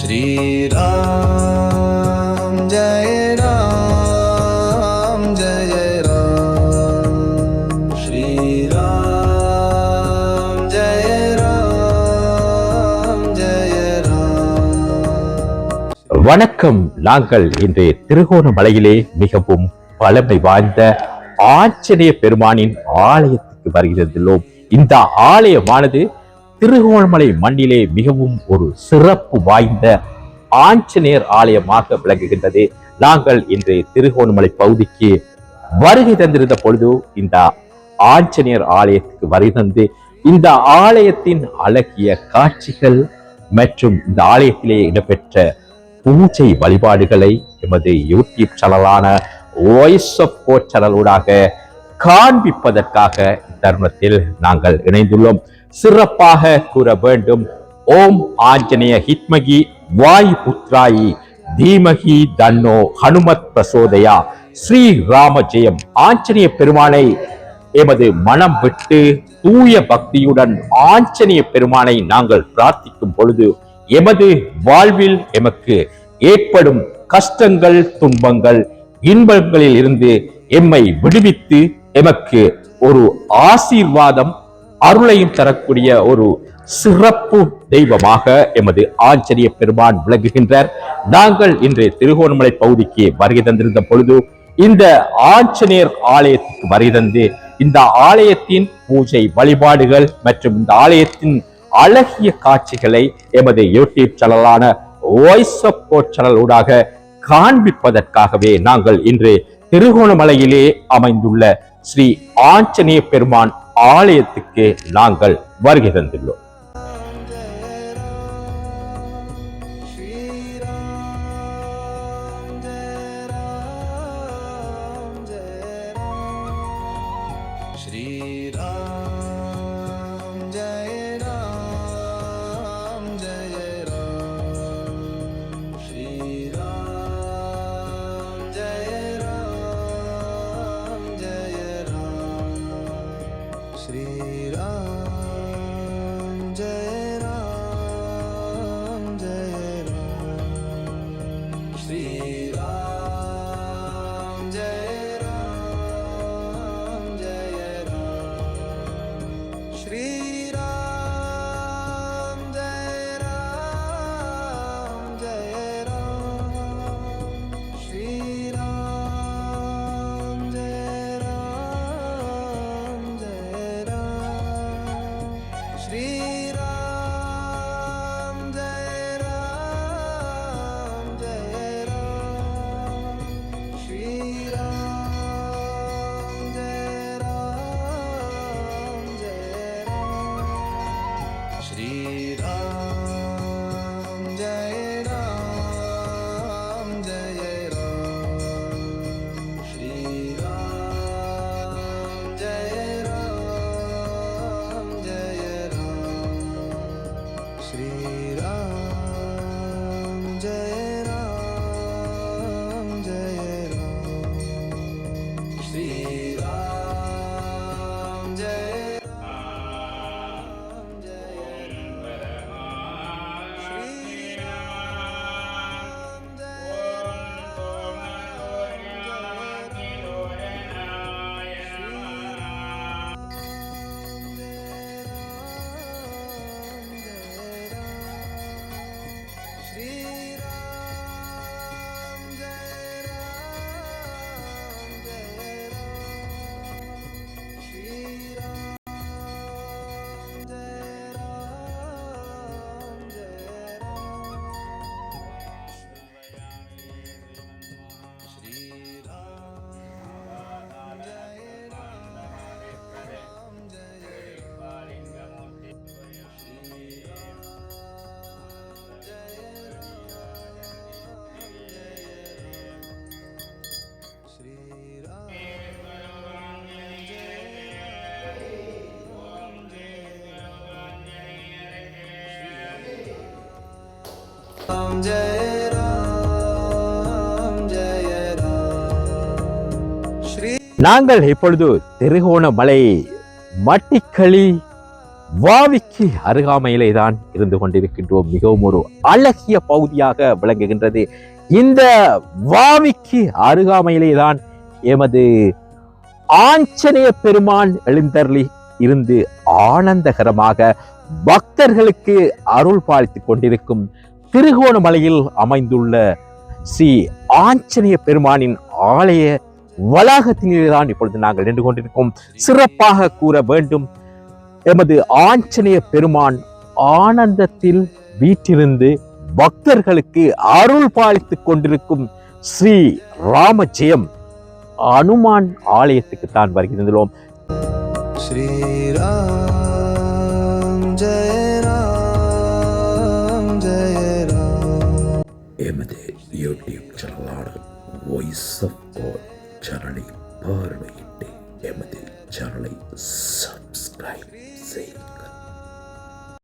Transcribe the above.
श्री राम जय राम जय राम श्री राम जय राम जय राम. வணக்கம். நாங்கள் இன்று திருகோணமலையிலே மிகவும் பழமை வாய்ந்த ஆஞ்சநேய பெருமானின் ஆலயத்துக்கு வருகிறதுள்ளோம். இந்த ஆலயமானது திருகோணமலை மண்ணிலே மிகவும் ஒரு சிறப்பு வாய்ந்த ஆஞ்சநேயர் ஆலயமாக விளங்குகின்றது. நாங்கள் இன்று திருகோணமலை பகுதிக்கு வருகை தந்திருந்த பொழுது இந்த ஆஞ்சநேயர் ஆலயத்துக்கு வருகை தந்து இந்த ஆலயத்தின் அழகிய காட்சிகள் மற்றும் இந்த ஆலயத்திலே இடம்பெற்ற பூஜை வழிபாடுகளை எமது யூடியூப் சேனலான வாய்ஸ் ஆஃப் கோட் சேனலூடாக காண்பிப்பதற்காக தருணத்தில் நாங்கள் இணைந்துள்ளோம். சிறப்பாக கூற வேண்டும், ஓம் ஆஞ்சநேய ஹித்மகி வாயு புத்ராயி தீமகி தன்னோ ஹனுமத் பிரசோதயா ஸ்ரீ ராம ஜெயம். ஆஞ்சநேய பெருமானை எமது மனம் விட்டு தூய பக்தியுடன் ஆஞ்சநேய பெருமானை நாங்கள் பிரார்த்திக்கும் பொழுது எமது வாழ்வில் எமக்கு ஏற்படும் கஷ்டங்கள், துன்பங்கள், இன்பங்களில் இருந்து எம்மை விடுவித்து எமக்கு ஒரு ஆசீர்வாதம், அருளையும் தரக்கூடிய ஒரு சிறப்பு தெய்வமாக எமது ஆஞ்சநேய பெருமான் விளங்குகின்றார். நாங்கள் இன்று திருகோணமலை பகுதிக்கு வருகை தந்திருந்த பொழுது இந்த ஆஞ்சநேயர் ஆலயத்துக்கு வருகை தந்து இந்த ஆலயத்தின் பூஜை வழிபாடுகள் மற்றும் இந்த ஆலயத்தின் அழகிய காட்சிகளை எமது யூடியூப் சேனலான வாய்ஸ் ஆஃப் கோட் சேனல் ஊடாக காண்பிப்பதற்காகவே நாங்கள் இன்று திருகோணமலையிலே அமைந்துள்ள ஸ்ரீ ஆஞ்சநேய பெருமான் ஆலயத்துக்கு நாங்கள் வருகை தந்துள்ளோம். நாங்கள் இப்பொழுது திருகோணமலை மட்டிக்களி வாவிக்கு அருகாமையிலே தான் இருந்து கொண்டிருக்கின்றோம். மிகவும் ஒரு அழகிய பகுதியாக விளங்குகின்றது. இந்த வாவிக்கு அருகாமையிலே தான் எமது ஆஞ்சநேய பெருமான் எழுந்தருளி இருந்து ஆனந்தகரமாக பக்தர்களுக்கு அருள் பாலித்துக் கொண்டிருக்கும் திருகோணமலையில் அமைந்துள்ள ஸ்ரீ ஆஞ்சநேய பெருமானின் ஆலய வளாகத்திலே தான் இப்பொழுது நாங்கள் நின்று கொண்டிருக்கோம். சிறப்பாக கூற வேண்டும், எமது ஆஞ்சநேய பெருமான் ஆனந்தத்தில் வீற்றிருந்து பக்தர்களுக்கு அருள் பாலித்துக் கொண்டிருக்கும் ஸ்ரீ ராம ஜெயம் அனுமான் ஆலயத்துக்கு தான் வருகின்றோம். Shri Ram Jai Ram Jai Ram. எமது யூடியூப் சேனலான வாய்ஸ் ஆஃப் காட் சேனலை பார்வையிட்டு எமது சேனலை சப்ஸ்கிரைப் செய்ய